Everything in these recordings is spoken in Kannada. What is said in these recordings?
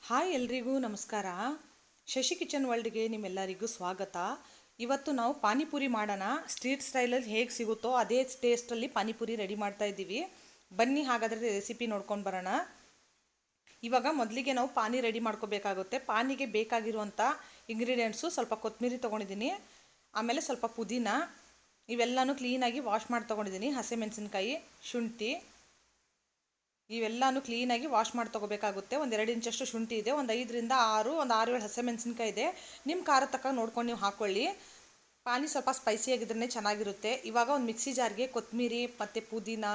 ಹಾಯ್ ಎಲ್ರಿಗೂ ನಮಸ್ಕಾರ. ಶಶಿ ಕಿಚನ್ ವರ್ಲ್ಡ್ಗೆ ನಿಮ್ಮೆಲ್ಲರಿಗೂ ಸ್ವಾಗತ. ಇವತ್ತು ನಾವು ಪಾನಿಪುರಿ ಮಾಡೋಣ. ಸ್ಟ್ರೀಟ್ ಸ್ಟೈಲಲ್ಲಿ ಹೇಗೆ ಸಿಗುತ್ತೋ ಅದೇ ಟೇಸ್ಟಲ್ಲಿ ಪಾನಿಪುರಿ ರೆಡಿ ಮಾಡ್ತಾ ಇದ್ದೀವಿ. ಬನ್ನಿ ಹಾಗಾದರೆ ರೆಸಿಪಿ ನೋಡ್ಕೊಂಡು ಬರೋಣ. ಇವಾಗ ಮೊದಲಿಗೆ ನಾವು ಪಾನಿ ರೆಡಿ ಮಾಡ್ಕೋಬೇಕಾಗುತ್ತೆ. ಪಾನಿಗೆ ಬೇಕಾಗಿರುವಂಥ ಇಂಗ್ರೀಡಿಯೆಂಟ್ಸು ಸ್ವಲ್ಪ ಕೊತ್ತಂಬರಿ ತೊಗೊಂಡಿದ್ದೀನಿ, ಆಮೇಲೆ ಸ್ವಲ್ಪ ಪುದೀನ, ಇವೆಲ್ಲನೂ ಕ್ಲೀನಾಗಿ ವಾಶ್ ಮಾಡಿ ತೊಗೊಂಡಿದ್ದೀನಿ. ಹಸಿಮೆಣಸಿನ್ಕಾಯಿ, ಶುಂಠಿ, ಇವೆಲ್ಲನೂ ಕ್ಲೀನಾಗಿ ವಾಶ್ ಮಾಡಿ ತೊಗೋಬೇಕಾಗುತ್ತೆ. ಒಂದು 2 ಇಂಚಷ್ಟು ಶುಂಠಿ ಇದೆ, ಒಂದು 5ರಿಂದ 6, ಒಂದು 6-7 ಹಸಿಮೆಣಸಿನ್ಕಾಯಿ ಇದೆ. ನಿಮ್ಮ ಖಾರ ತಕ್ಕ ನೋಡ್ಕೊಂಡು ನೀವು ಹಾಕ್ಕೊಳ್ಳಿ. ಪಾನಿ ಸ್ವಲ್ಪ ಸ್ಪೈಸಿಯಾಗಿದ್ರೇ ಚೆನ್ನಾಗಿರುತ್ತೆ. ಇವಾಗ ಒಂದು ಮಿಕ್ಸಿ ಜಾರ್ಗೆ ಕೊತ್ತಂಬರಿ ಮತ್ತು ಪುದೀನ,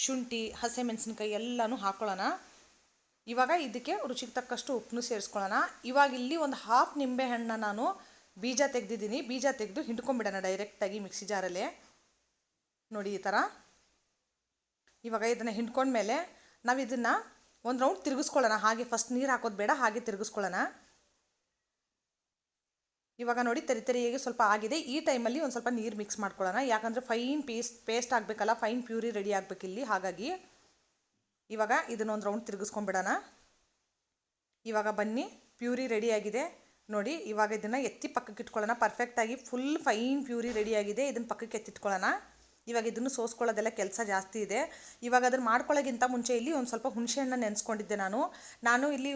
ಶುಂಠಿ, ಹಸಿಮೆಣಸಿನ್ಕಾಯಿ ಎಲ್ಲನೂ ಹಾಕ್ಕೊಳ್ಳೋಣ. ಇವಾಗ ಇದಕ್ಕೆ ರುಚಿಗೆ ತಕ್ಕಷ್ಟು ಉಪ್ಪನ್ನು ಸೇರಿಸ್ಕೊಳ್ಳೋಣ. ಇವಾಗ ಇಲ್ಲಿ ಒಂದು ಹಾಫ್ ನಿಂಬೆ ಹಣ್ಣು ನಾನು ಬೀಜ ತೆಗೆದಿದ್ದೀನಿ. ಬೀಜ ತೆಗೆದು ಹಿಂಡ್ಕೊಂಬಿಡೋಣ ಡೈರೆಕ್ಟಾಗಿ ಮಿಕ್ಸಿ ಜಾರಲ್ಲೇ. ನೋಡಿ ಈ ಥರ. ಇವಾಗ ಇದನ್ನು ಹಿಂಡ್ಕೊಂಡ್ಮೇಲೆ ನಾವು ಇದನ್ನು ಒಂದು ರೌಂಡ್ ತಿರುಗಿಸ್ಕೊಳ್ಳೋಣ. ಹಾಗೆ ಫಸ್ಟ್ ನೀರು ಹಾಕೋದು ಬೇಡ, ಹಾಗೆ ತಿರುಗಿಸ್ಕೊಳ್ಳೋಣ. ಇವಾಗ ನೋಡಿ ತರಿ ಸ್ವಲ್ಪ ಆಗಿದೆ. ಈ ಟೈಮಲ್ಲಿ ಒಂದು ಸ್ವಲ್ಪ ನೀರು ಮಿಕ್ಸ್ ಮಾಡ್ಕೊಳ್ಳೋಣ. ಯಾಕಂದರೆ ಫೈನ್ ಪೇಸ್ಟ್ ಆಗಬೇಕಲ್ಲ, ಫೈನ್ ಪ್ಯೂರಿ ರೆಡಿ ಆಗಬೇಕಿಲ್ಲಿ. ಹಾಗಾಗಿ ಇವಾಗ ಇದನ್ನೊಂದು ರೌಂಡ್ ತಿರುಗಿಸ್ಕೊಂಡ್ಬಿಡೋಣ. ಇವಾಗ ಬನ್ನಿ, ಪ್ಯೂರಿ ರೆಡಿಯಾಗಿದೆ ನೋಡಿ. ಇವಾಗ ಇದನ್ನು ಎತ್ತಿ ಪಕ್ಕಕ್ಕೆ ಇಟ್ಕೊಳ್ಳೋಣ. ಪರ್ಫೆಕ್ಟಾಗಿ ಫುಲ್ ಫೈನ್ ಪ್ಯೂರಿ ರೆಡಿಯಾಗಿದೆ. ಇದನ್ನು ಪಕ್ಕಕ್ಕೆ ಎತ್ತಿಟ್ಕೊಳ್ಳೋಣ. ಇವಾಗ ಇದನ್ನು ಸೋಸ್ಕೊಳ್ಳೋದೆಲ್ಲ ಕೆಲಸ ಜಾಸ್ತಿ ಇದೆ. ಇವಾಗ ಅದನ್ನು ಮಾಡ್ಕೊಳ್ಳೋಕ್ಕಿಂತ ಮುಂಚೆ ಇಲ್ಲಿ ಒಂದು ಸ್ವಲ್ಪ ಹುಣಸೆಹಣ್ಣು ನೆನೆಸ್ಕೊಂಡಿದ್ದೆ ನಾನು ಇಲ್ಲಿ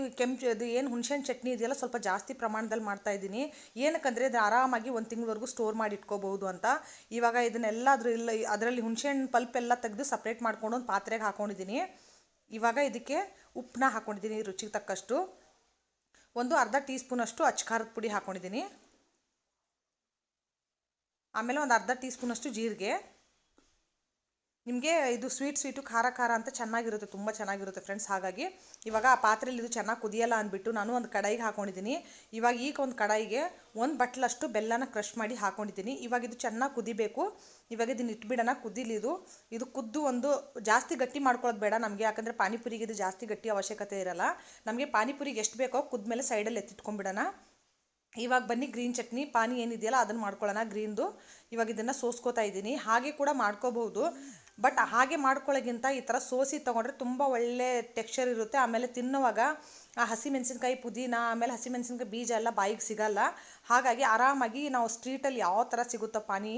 ಇದು ಏನು ಹುಣಸೆಹಣ್ಣು ಚಟ್ನಿ ಇದೆಯಲ್ಲ, ಸ್ವಲ್ಪ ಜಾಸ್ತಿ ಪ್ರಮಾಣದಲ್ಲಿ ಮಾಡ್ತಾಯಿದ್ದೀನಿ. ಏನಕ್ಕಂದರೆ ಇದು ಆರಾಮಾಗಿ 1 ತಿಂಗಳವರೆಗೂ ಸ್ಟೋರ್ ಮಾಡಿ ಇಟ್ಕೋಬಹುದು ಅಂತ. ಇವಾಗ ಇದನ್ನೆಲ್ಲ ಅದರಲ್ಲಿ ಹುಣಸೆಹಣ್ಣು ಪಲ್ಪ್ ಎಲ್ಲ ತೆಗೆದು ಸಪ್ರೇಟ್ ಮಾಡ್ಕೊಂಡು ಒಂದು ಪಾತ್ರೆಗೆ ಹಾಕ್ಕೊಂಡಿದ್ದೀನಿ. ಇವಾಗ ಇದಕ್ಕೆ ಉಪ್ಪನ್ನ ಹಾಕ್ಕೊಂಡಿದ್ದೀನಿ ರುಚಿಗೆ ತಕ್ಕಷ್ಟು. ಒಂದು ಅರ್ಧ ಟೀ ಸ್ಪೂನಷ್ಟು ಅಚ್ಚಖಾರದ ಪುಡಿ ಹಾಕ್ಕೊಂಡಿದ್ದೀನಿ. ಆಮೇಲೆ ಒಂದು ಅರ್ಧ ಟೀ ಸ್ಪೂನಷ್ಟು ಜೀರಿಗೆ. ನಿಮಗೆ ಇದು ಸ್ವೀಟು ಖಾರ ಅಂತ ಚೆನ್ನಾಗಿರುತ್ತೆ, ತುಂಬ ಚೆನ್ನಾಗಿರುತ್ತೆ ಫ್ರೆಂಡ್ಸ್. ಹಾಗಾಗಿ ಇವಾಗ ಆ ಪಾತ್ರೆಯಲ್ಲಿ ಇದು ಚೆನ್ನಾಗಿ ಕುದಿಯಲ್ಲ ಅಂದ್ಬಿಟ್ಟು ನಾನು ಒಂದು ಕಡಾಯಿಗೆ ಹಾಕ್ಕೊಂಡಿದ್ದೀನಿ. ಇವಾಗ ಈಗ ಒಂದು ಕಡಾಯಿಗೆ 1 ಬಟ್ಲಷ್ಟು ಬೆಲ್ಲನ ಕ್ರಷ್ ಮಾಡಿ ಹಾಕ್ಕೊಂಡಿದ್ದೀನಿ. ಇವಾಗ ಇದು ಚೆನ್ನಾಗಿ ಕುದಿಬೇಕು. ಇವಾಗ ಇದನ್ನ ಇಟ್ಬಿಡೋಣ ಕುದೀಲಿ. ಇದು ಕುದ್ದು ಒಂದು ಜಾಸ್ತಿ ಗಟ್ಟಿ ಮಾಡ್ಕೊಳ್ಳೋದು ಬೇಡ ನಮಗೆ, ಯಾಕಂದರೆ ಪಾನಿಪುರಿಗೆ ಇದು ಜಾಸ್ತಿ ಗಟ್ಟಿ ಅವಶ್ಯಕತೆ ಇರಲ್ಲ. ನಮಗೆ ಪಾನಿಪುರಿಗೆ ಎಷ್ಟು ಬೇಕೋ ಕುದ್ಮೇಲೆ ಸೈಡಲ್ಲಿ ಎತ್ತಿಟ್ಕೊಂಡ್ಬಿಡೋಣ. ಇವಾಗ ಬನ್ನಿ ಗ್ರೀನ್ ಚಟ್ನಿ ಪಾನಿ ಏನಿದೆಯಲ್ಲ ಅದನ್ನು ಮಾಡ್ಕೊಳ್ಳೋಣ, ಗ್ರೀನ್ದು. ಇವಾಗ ಇದನ್ನು ಸೋಸ್ಕೋತಾ ಇದ್ದೀನಿ. ಹಾಗೆ ಕೂಡ ಮಾಡ್ಕೋಬಹುದು, ಬಟ್ ಹಾಗೆ ಮಾಡ್ಕೊಳ್ಳೋಕ್ಕಿಂತ ಈ ಥರ ಸೋಸಿ ತೊಗೊಂಡ್ರೆ ತುಂಬ ಒಳ್ಳೆ ಟೆಕ್ಸ್ಚರ್ ಇರುತ್ತೆ. ಆಮೇಲೆ ತಿನ್ನುವಾಗ ಆ ಹಸಿಮೆಣಸಿನ್ಕಾಯಿ ಪುದೀನ ಆಮೇಲೆ ಹಸಿಮೆಣಸಿನ್ಕಾಯಿ ಬೀಜ ಎಲ್ಲ ಬಾಯಿಗೆ ಸಿಗಲ್ಲ. ಹಾಗಾಗಿ ಆರಾಮಾಗಿ ನಾವು ಸ್ಟ್ರೀಟಲ್ಲಿ ಯಾವ ಥರ ಸಿಗುತ್ತೋ ಪಾನಿ,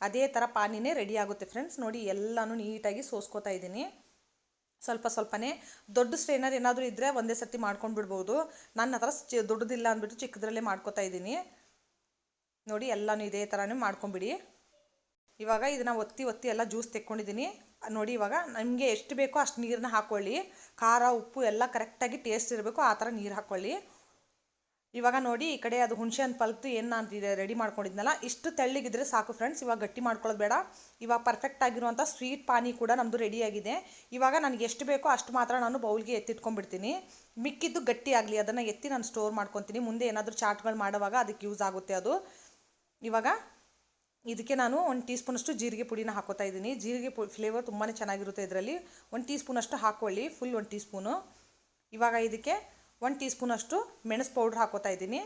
ಅದೇ ಥರ ಪಾನಿನೇ ರೆಡಿ ಆಗುತ್ತೆ ಫ್ರೆಂಡ್ಸ್. ನೋಡಿ ಎಲ್ಲನೂ ನೀಟಾಗಿ ಸೋಸ್ಕೋತಾ ಇದ್ದೀನಿ. ಸ್ವಲ್ಪನೇ. ದೊಡ್ಡ ಸ್ಟ್ರೈನರ್ ಏನಾದರೂ ಇದ್ದರೆ ಒಂದೇ ಸರ್ತಿ ಮಾಡ್ಕೊಂಡು ಬಿಡ್ಬೋದು. ನನ್ನ ಹತ್ರ ದೊಡ್ಡದಿಲ್ಲ ಅಂದ್ಬಿಟ್ಟು ಚಿಕ್ಕದ್ರಲ್ಲೇ ಮಾಡ್ಕೋತಾ ಇದ್ದೀನಿ. ನೋಡಿ ಎಲ್ಲನೂ ಇದೇ ಥರನೇ ಮಾಡ್ಕೊಂಬಿಡಿ. ಇವಾಗ ಇದನ್ನು ಒತ್ತಿ ಎಲ್ಲ ಜ್ಯೂಸ್ ತೆಕ್ಕೊಂಡಿದ್ದೀನಿ ನೋಡಿ. ಇವಾಗ ನಿಮಗೆ ಎಷ್ಟು ಬೇಕೋ ಅಷ್ಟು ನೀರನ್ನ ಹಾಕ್ಕೊಳ್ಳಿ. ಖಾರ ಉಪ್ಪು ಎಲ್ಲ ಕರೆಕ್ಟಾಗಿ ಟೇಸ್ಟ್ ಇರಬೇಕು, ಆ ಥರ ನೀರು ಹಾಕ್ಕೊಳ್ಳಿ. ಇವಾಗ ನೋಡಿ ಈ ಕಡೆ ಅದು ಹುಣಸೆಹಣ್ಣು ಪಲ್ತು ಏನು ನಾನು ರೆಡಿ ಮಾಡ್ಕೊಂಡಿದ್ನಲ್ಲ, ಇಷ್ಟು ತೆಳ್ಳಗಿದ್ರೆ ಸಾಕು ಫ್ರೆಂಡ್ಸ್. ಇವಾಗ ಗಟ್ಟಿ ಮಾಡ್ಕೊಳ್ಳೋದು ಬೇಡ. ಇವಾಗ ಪರ್ಫೆಕ್ಟ್ ಆಗಿರುವಂಥ ಸ್ವೀಟ್ ಪಾನಿ ಕೂಡ ನಮ್ಮದು ರೆಡಿಯಾಗಿದೆ. ಇವಾಗ ನನಗೆ ಎಷ್ಟು ಬೇಕೋ ಅಷ್ಟು ಮಾತ್ರ ನಾನು ಬೌಲ್ಗೆ ಎತ್ತಿಟ್ಕೊಂಡ್ಬಿಡ್ತೀನಿ. ಮಿಕ್ಕಿದ್ದು ಗಟ್ಟಿ ಆಗಲಿ ಅದನ್ನು ಎತ್ತಿ ನಾನು ಸ್ಟೋರ್ ಮಾಡ್ಕೊತೀನಿ. ಮುಂದೆ ಏನಾದರೂ ಚಾಟ್ಗಳು ಮಾಡುವಾಗ ಅದಕ್ಕೆ ಯೂಸ್ ಆಗುತ್ತೆ ಅದು. ಇವಾಗ ಇದಕ್ಕೆ ನಾನು 1 ಟೀ ಸ್ಪೂನಷ್ಟು ಜೀರಿಗೆ ಪುಡಿನ ಹಾಕೋತಾ ಇದ್ದೀನಿ. ಜೀರಿಗೆ ಫ್ಲೇವರ್ ತುಂಬಾ ಚೆನ್ನಾಗಿರುತ್ತೆ ಇದರಲ್ಲಿ. 1 ಟೀ ಸ್ಪೂನಷ್ಟು ಹಾಕ್ಕೊಳ್ಳಿ, ಫುಲ್ 1 ಟೀ ಸ್ಪೂನು. ಇವಾಗ ಇದಕ್ಕೆ 1 ಟೀ ಸ್ಪೂನಷ್ಟು ಮೆಣಸು ಪೌಡ್ರ್ ಹಾಕೋತಾ ಇದ್ದೀನಿ.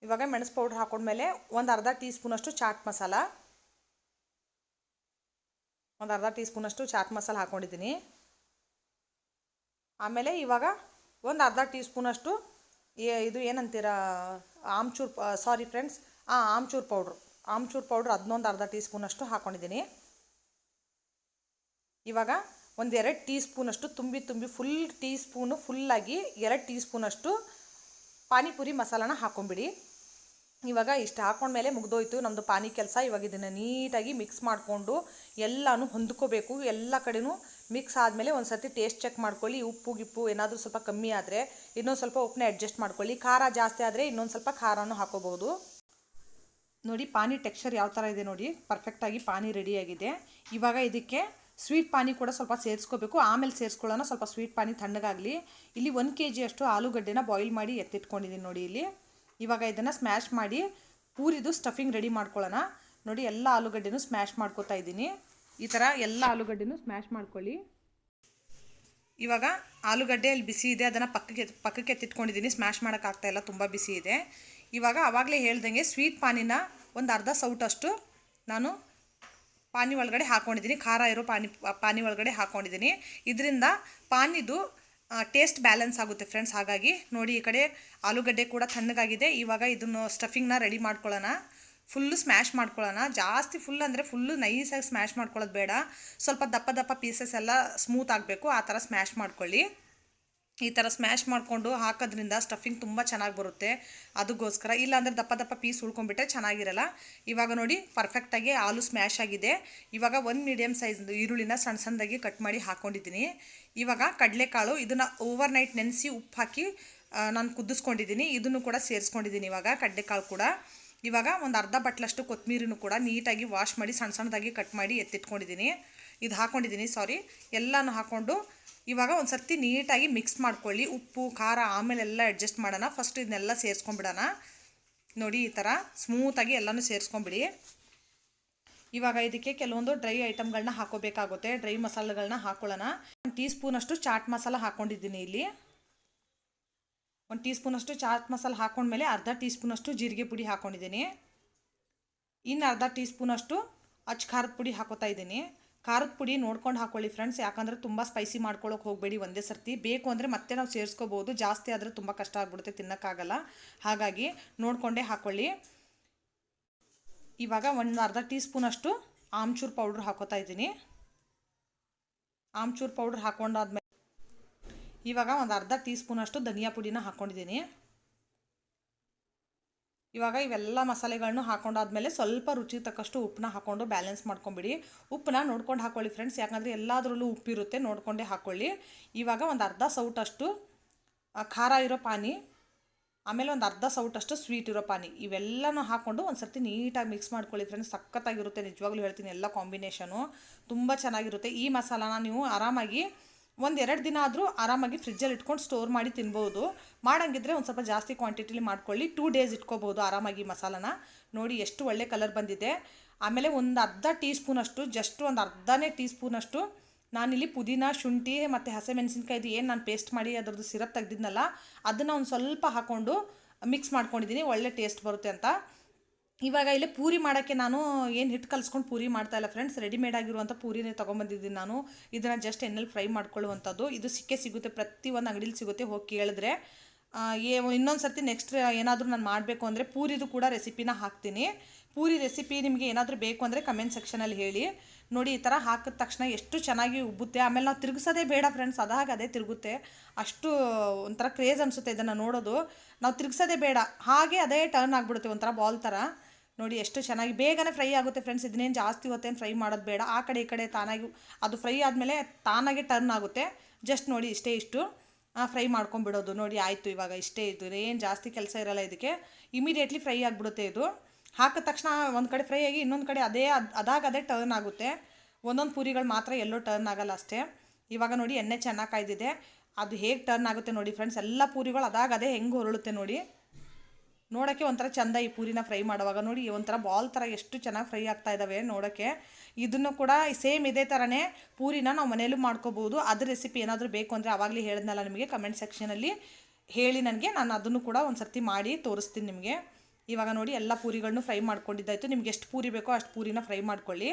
ಇವಾಗ ಮೆಣಸು ಪೌಡ್ರ್ ಹಾಕೊಂಡ್ಮೇಲೆ ಒಂದು ಅರ್ಧ ಟೀ ಸ್ಪೂನಷ್ಟು ಚಾಟ್ ಮಸಾಲ, ಹಾಕ್ಕೊಂಡಿದ್ದೀನಿ. ಆಮೇಲೆ ಇವಾಗ ಒಂದು ಅರ್ಧ ಟೀ ಸ್ಪೂನಷ್ಟು ಇದು ಏನಂತೀರ ಆಮ್ಚೂರ್ ಪೌಡ್ರ್ ಅದನ್ನೊಂದು ಅರ್ಧ ಟೀ ಸ್ಪೂನಷ್ಟು ಹಾಕ್ಕೊಂಡಿದ್ದೀನಿ. ಇವಾಗ ಒಂದು 2 ಟೀ ಸ್ಪೂನಷ್ಟು ತುಂಬಿ ಫುಲ್ ಟೀ ಸ್ಪೂನು ಫುಲ್ಲಾಗಿ 2 ಟೀ ಸ್ಪೂನಷ್ಟು ಪಾನಿಪುರಿ ಮಸಾಲಾನ ಹಾಕ್ಕೊಂಬಿಡಿ. ಇವಾಗ ಇಷ್ಟು ಹಾಕ್ಕೊಂಡ್ಮೇಲೆ ಮುಗ್ದೋಯ್ತು ನಮ್ಮದು ಪಾನಿ ಕೆಲಸ. ಇವಾಗ ಇದನ್ನು ನೀಟಾಗಿ ಮಿಕ್ಸ್ ಮಾಡಿಕೊಂಡು ಎಲ್ಲನೂ ಹೊಂದ್ಕೋಬೇಕು. ಎಲ್ಲ ಕಡೆನೂ ಮಿಕ್ಸ್ ಆದಮೇಲೆ ಒಂದು ಸರ್ತಿ ಟೇಸ್ಟ್ ಚೆಕ್ ಮಾಡ್ಕೊಳ್ಳಿ. ಉಪ್ಪು ಗಿಪ್ಪು ಏನಾದರೂ ಸ್ವಲ್ಪ ಕಮ್ಮಿ ಆದರೆ ಇನ್ನೊಂದು ಸ್ವಲ್ಪ ಉಪ್ಪನ್ನ ಅಡ್ಜಸ್ಟ್ ಮಾಡ್ಕೊಳ್ಳಿ. ಖಾರ ಜಾಸ್ತಿ ಆದರೆ ಇನ್ನೊಂದು ಸ್ವಲ್ಪ ಖಾರನೂ ಹಾಕೋಬಹುದು. ನೋಡಿ ಪಾನಿ ಟೆಕ್ಸ್ಚರ್ ಯಾವ ಥರ ಇದೆ ನೋಡಿ, ಪರ್ಫೆಕ್ಟಾಗಿ ಪಾನಿ ರೆಡಿಯಾಗಿದೆ. ಇವಾಗ ಇದಕ್ಕೆ ಸ್ವೀಟ್ ಪಾನಿ ಕೂಡ ಸ್ವಲ್ಪ ಸೇರಿಸ್ಕೋಬೇಕು, ಆಮೇಲೆ ಸೇರಿಸ್ಕೊಳ್ಳೋಣ. ಸ್ವಲ್ಪ ಸ್ವೀಟ್ ಪಾನಿ ತಣ್ಣಗಾಗಲಿ. ಇಲ್ಲಿ 1 kg ಅಷ್ಟು ಆಲೂಗಡ್ಡೆನ ಬಾಯ್ಲ್ ಮಾಡಿ ಎತ್ತಿಟ್ಕೊಂಡಿದ್ದೀನಿ ನೋಡಿ ಇಲ್ಲಿ. ಇವಾಗ ಇದನ್ನು ಸ್ಮ್ಯಾಶ್ ಮಾಡಿ ಪೂರಿದು ಸ್ಟಫಿಂಗ್ ರೆಡಿ ಮಾಡ್ಕೊಳ್ಳೋಣ. ನೋಡಿ ಎಲ್ಲ ಆಲೂಗಡ್ಡೆನೂ ಸ್ಮ್ಯಾಶ್ ಮಾಡ್ಕೋತಾ ಇದ್ದೀನಿ. ಈ ಥರ ಎಲ್ಲ ಆಲೂಗಡ್ಡೆನೂ ಸ್ಮ್ಯಾಶ್ ಮಾಡ್ಕೊಳ್ಳಿ. ಇವಾಗ ಆಲೂಗಡ್ಡೆ ಅಲ್ಲಿ ಬಿಸಿ ಇದೆ, ಅದನ್ನು ಪಕ್ಕಕ್ಕೆ ಎತ್ತಿಟ್ಕೊಂಡಿದ್ದೀನಿ. ಸ್ಮ್ಯಾಶ್ ಮಾಡೋಕ್ಕಾಗ್ತಾಯಿಲ್ಲ, ತುಂಬ ಬಿಸಿ ಇದೆ. ಇವಾಗ ಆವಾಗಲೇ ಹೇಳ್ದಂಗೆ ಸ್ವೀಟ್ ಪಾನಿನ ಒಂದು ಅರ್ಧ ಸೌಟಷ್ಟು ನಾನು ಪಾನಿ ಒಳಗಡೆ ಹಾಕ್ಕೊಂಡಿದ್ದೀನಿ. ಖಾರ ಇರೋ ಪಾನಿ ಒಳಗಡೆ ಹಾಕ್ಕೊಂಡಿದ್ದೀನಿ. ಇದರಿಂದ ಪಾನಿದು ಟೇಸ್ಟ್ ಬ್ಯಾಲೆನ್ಸ್ ಆಗುತ್ತೆ ಫ್ರೆಂಡ್ಸ್. ಹಾಗಾಗಿ ನೋಡಿ ಈ ಕಡೆ ಆಲೂಗಡ್ಡೆ ಕೂಡ ತಣ್ಣಗಾಗಿದೆ. ಇವಾಗ ಇದನ್ನು ಸ್ಟಫಿಂಗ್ನ ರೆಡಿ ಮಾಡ್ಕೊಳ್ಳೋಣ. ಫುಲ್ಲು ಸ್ಮ್ಯಾಶ್ ಮಾಡ್ಕೊಳ್ಳೋಣ. ಜಾಸ್ತಿ ಫುಲ್ ಅಂದರೆ ಫುಲ್ಲು ನೈಸಾಗಿ ಸ್ಮ್ಯಾಶ್ ಮಾಡ್ಕೊಳ್ಳೋದು ಬೇಡ. ಸ್ವಲ್ಪ ದಪ್ಪ ದಪ್ಪ ಪೀಸಸ್ ಎಲ್ಲ ಸ್ಮೂತ್ ಆಗಬೇಕು, ಆ ಥರ ಸ್ಮ್ಯಾಶ್ ಮಾಡ್ಕೊಳ್ಳಿ. ಈ ಥರ ಸ್ಮ್ಯಾಶ್ ಮಾಡಿಕೊಂಡು ಹಾಕೋದ್ರಿಂದ ಸ್ಟಫಿಂಗ್ ತುಂಬ ಚೆನ್ನಾಗಿ ಬರುತ್ತೆ. ಅದಕ್ಕೋಸ್ಕರ, ಇಲ್ಲಾಂದರೆ ದಪ್ಪ ದಪ್ಪ ಪೀಸ್ ಉಳ್ಕೊಂಡ್ಬಿಟ್ರೆ ಚೆನ್ನಾಗಿರಲ್ಲ. ಇವಾಗ ನೋಡಿ ಪರ್ಫೆಕ್ಟಾಗಿ ಆಲೂ ಸ್ಮ್ಯಾಶ್ ಆಗಿದೆ. ಇವಾಗ ಒಂದು ಮೀಡಿಯಮ್ ಸೈಜ್ ಈರುಳ್ಳಿನ ಸಣ್ಣ ಸಣ್ಣದಾಗಿ ಕಟ್ ಮಾಡಿ ಹಾಕ್ಕೊಂಡಿದ್ದೀನಿ. ಇವಾಗ ಕಡಲೆಕಾಳು ಇದನ್ನು ಓವರ್ ನೈಟ್ ನೆನೆಸಿ ಉಪ್ಪು ಹಾಕಿ ನಾನು ಕುದಿಸ್ಕೊಂಡಿದ್ದೀನಿ. ಇದನ್ನು ಕೂಡ ಸೇರಿಸ್ಕೊಂಡಿದ್ದೀನಿ. ಇವಾಗ ಕಡಲೆಕಾಳು ಕೂಡ ಇವಾಗ ಒಂದು ಅರ್ಧ ಬಟ್ಲಷ್ಟು ಕೊತ್ತಂಬರಿನೂ ಕೂಡ ನೀಟಾಗಿ ವಾಶ್ ಮಾಡಿ ಸಣ್ಣ ಸಣ್ಣದಾಗಿ ಕಟ್ ಮಾಡಿ ಎತ್ತಿಟ್ಕೊಂಡಿದ್ದೀನಿ. ಇದು ಹಾಕ್ಕೊಂಡಿದ್ದೀನಿ, ಎಲ್ಲನೂ ಹಾಕ್ಕೊಂಡು ಇವಾಗ ಒಂದು ಸರ್ತಿ ನೀಟಾಗಿ ಮಿಕ್ಸ್ ಮಾಡ್ಕೊಳ್ಳಿ. ಉಪ್ಪು ಖಾರ ಆಮೇಲೆ ಎಲ್ಲ ಅಡ್ಜಸ್ಟ್ ಮಾಡೋಣ. ಫಸ್ಟ್ ಇದನ್ನೆಲ್ಲ ಸೇರಿಸ್ಕೊಂಡ್ಬಿಡೋಣ. ನೋಡಿ ಈ ಥರ ಸ್ಮೂತಾಗಿ ಎಲ್ಲನೂ ಸೇರಿಸ್ಕೊಂಬಿಡಿ. ಇವಾಗ ಇದಕ್ಕೆ ಕೆಲವೊಂದು ಡ್ರೈ ಐಟಮ್ಗಳನ್ನ ಹಾಕೋಬೇಕಾಗುತ್ತೆ. ಡ್ರೈ ಮಸಾಲೆಗಳನ್ನ ಹಾಕೊಳ್ಳೋಣ. 1 ಟೀ ಸ್ಪೂನಷ್ಟು ಚಾಟ್ ಮಸಾಲ ಹಾಕ್ಕೊಂಡಿದ್ದೀನಿ. ಇಲ್ಲಿ 1 ಟೀ ಸ್ಪೂನಷ್ಟು ಚಾಟ್ ಮಸಾಲ ಹಾಕ್ಕೊಂಡ್ಮೇಲೆ ಅರ್ಧ ಟೀ ಸ್ಪೂನಷ್ಟು ಜೀರಿಗೆ ಪುಡಿ ಹಾಕ್ಕೊಂಡಿದ್ದೀನಿ. ಇನ್ನು ಅರ್ಧ ಟೀ ಸ್ಪೂನಷ್ಟು ಅಚ್ಚ ಖಾರದ ಪುಡಿ ಹಾಕೋತಾ ಇದ್ದೀನಿ. ಖಾರದ ಪುಡಿ ನೋಡ್ಕೊಂಡು ಹಾಕ್ಕೊಳ್ಳಿ ಫ್ರೆಂಡ್ಸ್, ಯಾಕಂದರೆ ತುಂಬ ಸ್ಪೈಸಿ ಮಾಡ್ಕೊಳ್ಳೋಕೆ ಹೋಗಬೇಡಿ ಒಂದೇ ಸರ್ತಿ. ಬೇಕು ಅಂದರೆ ಮತ್ತೆ ನಾವು ಸೇರಿಸ್ಕೋಬೋದು. ಜಾಸ್ತಿ ಆದರೆ ತುಂಬ ಕಷ್ಟ ಆಗ್ಬಿಡುತ್ತೆ, ತಿನ್ನೋಕ್ಕಾಗಲ್ಲ. ಹಾಗಾಗಿ ನೋಡಿಕೊಂಡೇ ಹಾಕ್ಕೊಳ್ಳಿ. ಇವಾಗ ಒಂದು ಅರ್ಧ ಟೀ ಸ್ಪೂನಷ್ಟು ಆಮ್ಚೂರು ಪೌಡ್ರ್ ಹಾಕೋತಾ ಇದ್ದೀನಿ. ಆಮ್ಚೂರು ಪೌಡ್ರ್ ಹಾಕ್ಕೊಂಡಾದ್ಮೇಲೆ ಇವಾಗ ಒಂದು ಅರ್ಧ ಟೀ ಸ್ಪೂನಷ್ಟು ಧನಿಯಾ ಪುಡಿನ ಹಾಕ್ಕೊಂಡಿದ್ದೀನಿ. ಇವಾಗ ಇವೆಲ್ಲ ಮಸಾಲೆಗಳನ್ನು ಹಾಕೊಂಡಾದ್ಮೇಲೆ ಸ್ವಲ್ಪ ರುಚಿ ತಕ್ಕಷ್ಟು ಉಪ್ಪನ್ನ ಹಾಕ್ಕೊಂಡು ಬ್ಯಾಲೆನ್ಸ್ ಮಾಡ್ಕೊಂಬಿಡಿ. ಉಪ್ಪನ್ನ ನೋಡ್ಕೊಂಡು ಹಾಕ್ಕೊಳ್ಳಿ ಫ್ರೆಂಡ್ಸ್, ಯಾಕಂದರೆ ಎಲ್ಲದರಲ್ಲೂ ಉಪ್ಪಿರುತ್ತೆ, ನೋಡಿಕೊಂಡೇ ಹಾಕ್ಕೊಳ್ಳಿ. ಇವಾಗ ಒಂದು ಅರ್ಧ ಸೌಟಷ್ಟು ಖಾರ ಇರೋ ಪಾನಿ, ಆಮೇಲೆ ಒಂದು ಅರ್ಧ ಸೌಟಷ್ಟು ಸ್ವೀಟ್ ಇರೋ ಪಾನಿ, ಇವೆಲ್ಲನೂ ಹಾಕ್ಕೊಂಡು ಒಂದು ಸರ್ತಿ ನೀಟಾಗಿ ಮಿಕ್ಸ್ ಮಾಡ್ಕೊಳ್ಳಿ ಫ್ರೆಂಡ್ಸ್. ಸಖತ್ತಾಗಿರುತ್ತೆ, ನಿಜವಾಗ್ಲೂ ಹೇಳ್ತೀನಿ. ಎಲ್ಲ ಕಾಂಬಿನೇಷನು ತುಂಬ ಚೆನ್ನಾಗಿರುತ್ತೆ. ಈ ಮಸಾಲಾನ ನೀವು ಆರಾಮಾಗಿ 1-2 ದಿನ ಆದರೂ ಆರಾಮಾಗಿ ಫ್ರಿಜ್ಜಲ್ಲಿ ಇಟ್ಕೊಂಡು ಸ್ಟೋರ್ ಮಾಡಿ ತಿನ್ಬೋದು. ಮಾಡೋಂಗಿದ್ರೆ ಒಂದು ಸ್ವಲ್ಪ ಜಾಸ್ತಿ ಕ್ವಾಂಟಿಟಿಲಿ ಮಾಡ್ಕೊಳ್ಳಿ. 2 ಡೇಸ್ ಇಟ್ಕೋಬೋದು ಆರಾಮಾಗಿ ಮಸಾಲಾನ. ನೋಡಿ ಎಷ್ಟು ಒಳ್ಳೆ ಕಲರ್ ಬಂದಿದೆ. ಆಮೇಲೆ ಒಂದು ಅರ್ಧ ಟೀ ಸ್ಪೂನಷ್ಟು, ಜಸ್ಟ್ ಒಂದು ಅರ್ಧನೇ ಟೀ ಸ್ಪೂನಷ್ಟು ನಾನಿಲ್ಲಿ ಪುದೀನ, ಶುಂಠಿ ಮತ್ತು ಹಸಿಮೆಣಸಿನ್ಕಾಯ್ದು ಏನು ನಾನು ಪೇಸ್ಟ್ ಮಾಡಿ ಅದರದ್ದು ಸಿರಪ್ ತೆಗೆದಿದ್ನಲ್ಲ, ಅದನ್ನು ಒಂದು ಸ್ವಲ್ಪ ಹಾಕ್ಕೊಂಡು ಮಿಕ್ಸ್ ಮಾಡ್ಕೊಂಡಿದ್ದೀನಿ, ಒಳ್ಳೆ ಟೇಸ್ಟ್ ಬರುತ್ತೆ ಅಂತ. ಇವಾಗ ಇಲ್ಲಿ ಪೂರಿ ಮಾಡೋಕ್ಕೆ ನಾನು ಏನು ಹಿಟ್ಟು ಕಲಿಸ್ಕೊಂಡು ಪೂರಿ ಮಾಡ್ತಾಯಿಲ್ಲ ಫ್ರೆಂಡ್ಸ್, ರೆಡಿಮೇಡ್ ಆಗಿರುವಂಥ ಪೂರಿನೇ ತೊಗೊಂಬಂದಿದ್ದೀನಿ ನಾನು. ಇದನ್ನು ಜಸ್ಟ್ ಎಣ್ಣೆಲಿ ಫ್ರೈ ಮಾಡ್ಕೊಳ್ಳುವಂಥದ್ದು. ಇದು ಸಿಗುತ್ತೆ, ಪ್ರತಿಯೊಂದು ಅಂಗಡಿಲಿ ಸಿಗುತ್ತೆ, ಹೋಗಿ ಕೇಳಿದ್ರೆ. ಇನ್ನೊಂದು ಸರ್ತಿ ನೆಕ್ಸ್ಟ್ ಏನಾದರೂ ನಾನು ಮಾಡಬೇಕು ಅಂದರೆ ಪೂರಿದು ಕೂಡ ರೆಸಿಪಿನ ಹಾಕ್ತೀನಿ. ಪೂರಿ ರೆಸಿಪಿ ನಿಮಗೆ ಏನಾದರೂ ಬೇಕು ಅಂದರೆ ಕಮೆಂಟ್ ಸೆಕ್ಷನಲ್ಲಿ ಹೇಳಿ. ನೋಡಿ ಈ ಥರ ಹಾಕಿದ ತಕ್ಷಣ ಎಷ್ಟು ಚೆನ್ನಾಗಿ ಉಬ್ಬುತ್ತೆ. ಆಮೇಲೆ ನಾವು ತಿರುಗಿಸೋದೇ ಬೇಡ ಫ್ರೆಂಡ್ಸ್, ಅದೇ ತಿರುಗುತ್ತೆ. ಅಷ್ಟು ಒಂಥರ ಕ್ರೇಜ್ ಅನಿಸುತ್ತೆ ಇದನ್ನು ನೋಡೋದು. ನಾವು ತಿರುಗಿಸೋದೇ ಬೇಡ, ಹಾಗೆ ಅದೇ ಟರ್ನ್ ಆಗಿಬಿಡುತ್ತೆ, ಒಂಥರ ಬಾಲ್ ಥರ. ನೋಡಿ ಎಷ್ಟು ಚೆನ್ನಾಗಿ ಬೇಗನೆ ಫ್ರೈ ಆಗುತ್ತೆ ಫ್ರೆಂಡ್ಸ್. ಇದನ್ನೇನು ಜಾಸ್ತಿ ಹೊತ್ತೇನು ಫ್ರೈ ಮಾಡೋದು ಬೇಡ. ಆ ಕಡೆ ಈ ಕಡೆ ತಾನಾಗಿ ಅದು ಫ್ರೈ ಆದಮೇಲೆ ತಾನಾಗೆ ಟರ್ನ್ ಆಗುತ್ತೆ. ಜಸ್ಟ್ ನೋಡಿ ಇಷ್ಟು ಫ್ರೈ ಮಾಡ್ಕೊಂಬಿಡೋದು. ನೋಡಿ ಆಯಿತು, ಇವಾಗ ಇಷ್ಟೇ. ಇದು ಏನು ಜಾಸ್ತಿ ಕೆಲಸ ಇರೋಲ್ಲ ಇದಕ್ಕೆ. ಇಮಿಡಿಯೇಟ್ಲಿ ಫ್ರೈ ಆಗಿಬಿಡುತ್ತೆ ಇದು. ಹಾಕಿದ ತಕ್ಷಣ ಒಂದು ಕಡೆ ಫ್ರೈ ಆಗಿ ಇನ್ನೊಂದು ಕಡೆ ಅದೇ ಟರ್ನ್ ಆಗುತ್ತೆ. ಒಂದೊಂದು ಪೂರಿಗಳು ಮಾತ್ರ ಎಲ್ಲೋ ಟರ್ನ್ ಆಗಲ್ಲ ಅಷ್ಟೇ. ಇವಾಗ ನೋಡಿ ಎಣ್ಣೆ ಚೆನ್ನಾಗಿ ಕಾಯ್ದಿದೆ. ಅದು ಹೇಗೆ ಟರ್ನ್ ಆಗುತ್ತೆ ನೋಡಿ ಫ್ರೆಂಡ್ಸ್. ಎಲ್ಲ ಪೂರಿಗಳು ಅದೇ ಹೆಂಗೆ ಹೊರಳುತ್ತೆ ನೋಡಿ. ನೋಡೋಕ್ಕೆ ಒಂಥರ ಚೆಂದ ಈ ಪೂರಿನ ಫ್ರೈ ಮಾಡುವಾಗ. ನೋಡಿ ಒಂಥರ ಬಾಲ್ ಥರ ಎಷ್ಟು ಚೆನ್ನಾಗಿ ಫ್ರೈ ಆಗ್ತಾ ಇದ್ದಾವೆ ನೋಡೋಕ್ಕೆ. ಇದನ್ನು ಕೂಡ ಸೇಮ್ ಇದೇ ಥರನೇ ಪೂರಿನ ನಾವು ಮನೆಯಲ್ಲೂ ಮಾಡ್ಕೋಬೋದು. ಅದ್ರ ರೆಸಿಪಿ ಏನಾದರೂ ಬೇಕು ಅಂದರೆ ಆವಾಗಲೇ ಹೇಳಿದ್ನಲ್ಲ ನಿಮಗೆ, ಕಮೆಂಟ್ ಸೆಕ್ಷನಲ್ಲಿ ಹೇಳಿ ನನಗೆ, ನಾನು ಅದನ್ನು ಕೂಡ ಒಂದು ಸರ್ತಿ ಮಾಡಿ ತೋರಿಸ್ತೀನಿ ನಿಮಗೆ. ಇವಾಗ ನೋಡಿ ಎಲ್ಲ ಪೂರಿಗಳನ್ನು ಫ್ರೈ ಮಾಡ್ಕೊಂಡಿದ್ದಾಯಿತು. ನಿಮ್ಗೆ ಎಷ್ಟು ಪೂರಿ ಬೇಕೋ ಅಷ್ಟು ಪೂರಿನ ಫ್ರೈ ಮಾಡ್ಕೊಳ್ಳಿ.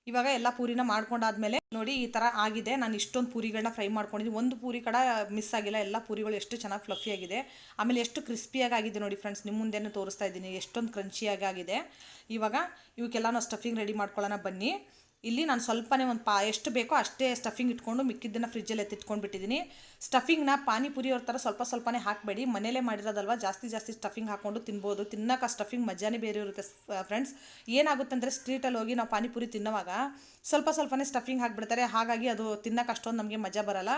ಇವಾಗ ಎಲ್ಲ ಪೂರಿನ ಮಾಡ್ಕೊಂಡಾದ್ಮೇಲೆ ನೋಡಿ ಈ ಥರ ಆಗಿದೆ. ನಾನು ಇಷ್ಟೊಂದು ಪೂರಿಗಳನ್ನ ಫ್ರೈ ಮಾಡ್ಕೊಂಡಿದ್ದೀನಿ, ಒಂದು ಪೂರಿ ಕಡೆ ಮಿಸ್ ಆಗಿಲ್ಲ. ಎಲ್ಲ ಪೂರಿಗಳು ಎಷ್ಟು ಚೆನ್ನಾಗಿ ಫ್ಲಫಿ ಆಗಿದೆ. ಆಮೇಲೆ ಎಷ್ಟು ಕ್ರಿಸ್ಪಿಯಾಗಿ ಆಗಿದೆ ನೋಡಿ ಫ್ರೆಂಡ್ಸ್, ನಿಮ್ಮ ಮುಂದೆನೇ ತೋರಿಸ್ತಾ ಇದ್ದೀನಿ ಎಷ್ಟೊಂದು ಕ್ರಂಚಿಯಾಗಿ ಆಗಿದೆ. ಇವಾಗ ಇವಕ್ಕೆಲ್ಲ ನಾವು ಸ್ಟಫಿಂಗ್ ರೆಡಿ ಮಾಡ್ಕೊಳ್ಳೋಣ ಬನ್ನಿ. ಇಲ್ಲಿ ನಾನು ಸ್ವಲ್ಪನೇ ಎಷ್ಟು ಬೇಕೋ ಅಷ್ಟೇ ಸ್ಟಫಿಂಗ್ ಇಟ್ಕೊಂಡು ಮಿಕ್ಕಿದ್ದನ್ನು ಫ್ರಿಜ್ಜಲ್ಲಿ ಎತ್ತಿಟ್ಕೊಂಡು ಬಿಟ್ಟಿದ್ದೀನಿ. ಸ್ಟಫಿಂಗ್ನ ಪಾನಿಪುರಿ ಅವ್ರ ಥರ ಸ್ವಲ್ಪನೇ ಹಾಕಬೇಡಿ. ಮನೇಲೇ ಮಾಡಿರೋದಲ್ವ, ಜಾಸ್ತಿ ಸ್ಟಫಿಂಗ್ ಹಾಕ್ಕೊಂಡು ತಿನ್ಬೋದು. ತಿನ್ನೋಕೆ ಆ ಸ್ಟಫಿಂಗ್ ಮಜಾನೇ ಬೇರೆ ಇರುತ್ತೆ ಫ್ರೆಂಡ್ಸ್. ಏನಾಗುತ್ತೆ ಅಂದರೆ ಸ್ಟ್ರೀಟಲ್ಲಿ ಹೋಗಿ ನಾವು ಪಾನಿಪುರಿ ತಿನ್ನೋವಾಗ ಸ್ವಲ್ಪನೇ ಸ್ಟಫಿಂಗ್ ಹಾಕಿಬಿಡ್ತಾರೆ. ಹಾಗಾಗಿ ಅದು ತಿನ್ನೋಕೆ ಅಷ್ಟೊಂದು ನಮಗೆ ಮಜಾ ಬರೋಲ್ಲ.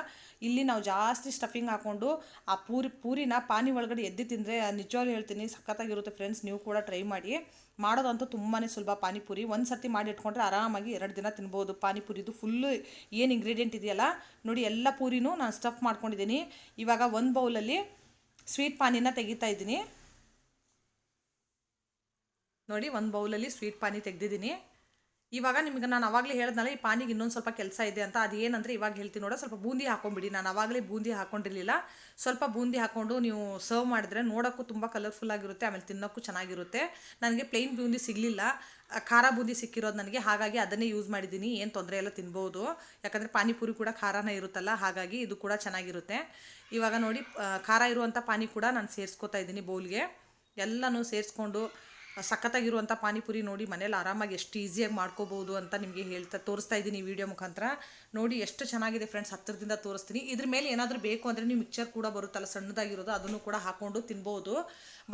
ಇಲ್ಲಿ ನಾವು ಜಾಸ್ತಿ ಸ್ಟಫಿಂಗ್ ಹಾಕ್ಕೊಂಡು ಆ ಪೂರಿನ ಪಾನಿ ಒಳಗಡೆ ಎದ್ದು ತಿಂದರೆ ನಿಜವಾಗ್ಲೂ ಹೇಳ್ತೀನಿ ಸಖತ್ತಾಗಿರುತ್ತೆ ಫ್ರೆಂಡ್ಸ್. ನೀವು ಕೂಡ ಟ್ರೈ ಮಾಡಿ. ಮಾಡೋದಂತೂ ತುಂಬಾ ಸುಲಭ. ಪಾನಿಪುರಿ ಒಂದು ಸರ್ತಿ ಮಾಡಿ ಇಟ್ಕೊಂಡ್ರೆ ಆರಾಮಾಗಿ 2 ದಿನ ತಿನ್ಬೋದು. ಪಾನಿಪುರಿದು ಫುಲ್ಲು ಏನು ಇಂಗ್ರೀಡಿಯೆಂಟ್ ಇದೆಯಲ್ಲ ನೋಡಿ, ಎಲ್ಲ ಪೂರಿನೂ ನಾನು ಸ್ಟಫ್ ಮಾಡ್ಕೊಂಡಿದ್ದೀನಿ. ಇವಾಗ ಒಂದು ಬೌಲಲ್ಲಿ ಸ್ವೀಟ್ ಪಾನಿನ ತೆಗಿತಾ ಇದ್ದೀನಿ ನೋಡಿ. ಒಂದು ಬೌಲಲ್ಲಿ ಸ್ವೀಟ್ ಪಾನಿ ತೆಗೆದಿದ್ದೀನಿ. ಇವಾಗ ನಿಮಗೆ ನಾನು ಅವಾಗಲೇ ಹೇಳಿದ್ನಲ್ಲ ಈ ಪಾನಿಗೆ ಇನ್ನೊಂದು ಸ್ವಲ್ಪ ಕೆಲಸ ಇದೆ ಅಂತ. ಅದು ಏನಂದರೆ ಇವಾಗ ಹೇಳ್ತೀನಿ ನೋಡ, ಸ್ವಲ್ಪ ಬೂಂದಿ ಹಾಕೊಂಡ್ಬಿಡಿ. ನಾನು ಅವಾಗಲೇ ಬೂಂದಿ ಹಾಕೊಂಡಿರಲಿಲ್ಲ. ಸ್ವಲ್ಪ ಬೂಂದಿ ಹಾಕ್ಕೊಂಡು ನೀವು ಸರ್ವ್ ಮಾಡಿದ್ರೆ ನೋಡೋಕ್ಕೂ ತುಂಬ ಕಲರ್ಫುಲ್ ಆಗಿರುತ್ತೆ, ಆಮೇಲೆ ತಿನ್ನೋಕ್ಕೂ ಚೆನ್ನಾಗಿರುತ್ತೆ. ನನಗೆ ಪ್ಲೇನ್ ಬೂಂದಿ ಸಿಗಲಿಲ್ಲ, ಖಾರ ಬೂಂದಿ ಸಿಕ್ಕಿರೋದು ನನಗೆ, ಹಾಗಾಗಿ ಅದನ್ನೇ ಯೂಸ್ ಮಾಡಿದ್ದೀನಿ. ಏನು ತೊಂದರೆ ಇಲ್ಲ, ತಿನ್ಬೋದು. ಯಾಕಂದರೆ ಪಾನಿಪುರಿ ಕೂಡ ಖಾರನೇ ಇರುತ್ತಲ್ಲ, ಹಾಗಾಗಿ ಇದು ಕೂಡ ಚೆನ್ನಾಗಿರುತ್ತೆ. ಇವಾಗ ನೋಡಿ ಖಾರ ಇರುವಂಥ ಪಾನಿ ಕೂಡ ನಾನು ಸೇರಿಸ್ಕೊತಾ ಇದ್ದೀನಿ ಬೌಲ್ಗೆ. ಎಲ್ಲನೂ ಸೇರಿಸ್ಕೊಂಡು ಸಖತ್ತಾಗಿರುವಂಥ ಪಾನಿಪುರಿ ನೋಡಿ ಮನೇಲಿ ಆರಾಮಾಗಿ ಎಷ್ಟು ಈಸಿಯಾಗಿ ಮಾಡ್ಕೋಬೋದು ಅಂತ ನಿಮಗೆ ತೋರಿಸ್ತಾ ಇದ್ದೀನಿ ಈ ವಿಡಿಯೋ ಮುಖಾಂತರ. ನೋಡಿ ಎಷ್ಟು ಚೆನ್ನಾಗಿದೆ ಫ್ರೆಂಡ್ಸ್, ಹತ್ತಿರದಿಂದ ತೋರಿಸ್ತೀನಿ. ಇದ್ರ ಮೇಲೆ ಏನಾದರೂ ಬೇಕು ಅಂದರೆ ನೀವು ಮಿಕ್ಸರ್ ಕೂಡ ಬರುತ್ತಲ್ಲ ಸಣ್ಣದಾಗಿರೋದು, ಅದನ್ನು ಕೂಡ ಹಾಕ್ಕೊಂಡು ತಿನ್ಬೋದು.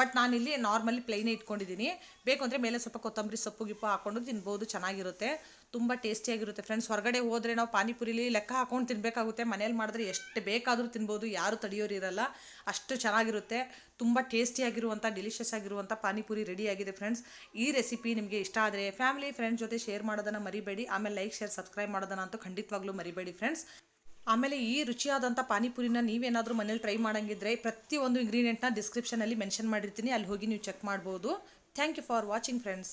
ಬಟ್ ನಾನಿಲ್ಲಿ ನಾರ್ಮಲಿ ಪ್ಲೈನೇ ಇಟ್ಕೊಂಡಿದ್ದೀನಿ. ಬೇಕು ಅಂದರೆ ಮೇಲೆ ಸ್ವಲ್ಪ ಕೊತ್ತಂಬರಿ ಸೊಪ್ಪು ಗಿಪ್ಪು ಹಾಕ್ಕೊಂಡು ತಿನ್ಬೋದು, ಚೆನ್ನಾಗಿರುತ್ತೆ. ತುಂಬ ಟೇಸ್ಟಿಯಾಗಿರುತ್ತೆ ಫ್ರೆಂಡ್ಸ್. ಹೊರಗಡೆ ಹೋದರೆ ನಾವು ಪಾನಿಪುರಿಲಿ ಲೆಕ್ಕ ಹಾಕೊಂಡು ತಿನ್ನಬೇಕಾಗುತ್ತೆ. ಮನೇಲಿ ಮಾಡಿದ್ರೆ ಎಷ್ಟು ಬೇಕಾದರೂ ತಿನ್ಬೋದು, ಯಾರು ತಡೆಯೋರಿರಲ್ಲ, ಅಷ್ಟು ಚೆನ್ನಾಗಿರುತ್ತೆ. ತುಂಬ ಟೇಸ್ಟಿಯಾಗಿರುವಂಥ ಡಿಲಿಷಿಯಸ್ ಆಗಿರುವಂಥ ಪಾನಿಪುರಿ ರೆಡಿಯಾಗಿದೆ ಫ್ರೆಂಡ್ಸ್. ಈ ರೆಸಿಪಿ ನಿಮಗೆ ಇಷ್ಟ ಆದರೆ ಫ್ಯಾಮಿಲಿ ಫ್ರೆಂಡ್ಸ್ ಜೊತೆ ಶೇರ್ ಮಾಡೋದನ್ನು ಮರಿಬೇಡಿ. ಆಮೇಲೆ ಲೈಕ್ ಶೇರ್ ಸಬ್ಸ್ಕ್ರೈಬ್ ಮಾಡೋದನ್ನ ಅಂತೂ ಖಂಡಿತವಾಗ್ಲೂ ಮರಿಬೇಡಿ ಫ್ರೆಂಡ್ಸ್. ಆಮೇಲೆ ಈ ರುಚಿಯಾದಂಥ ಪಾನಿಪುರಿನ ನೀವೇನಾದರೂ ಮನೇಲಿ ಟ್ರೈ ಮಾಡೋಂಗಿದ್ರೆ ಪ್ರತಿಯೊಂದು ಇಂಗ್ರೀಡಿಯೆಂಟ್ನ ಡಿಸ್ಕ್ರಿಪ್ಷನಲ್ಲಿ ಮೆನ್ಷನ್ ಮಾಡಿರ್ತೀನಿ, ಅಲ್ಲಿ ಹೋಗಿ ನೀವು ಚೆಕ್ ಮಾಡ್ಬೋದು. Thank you for watching friends.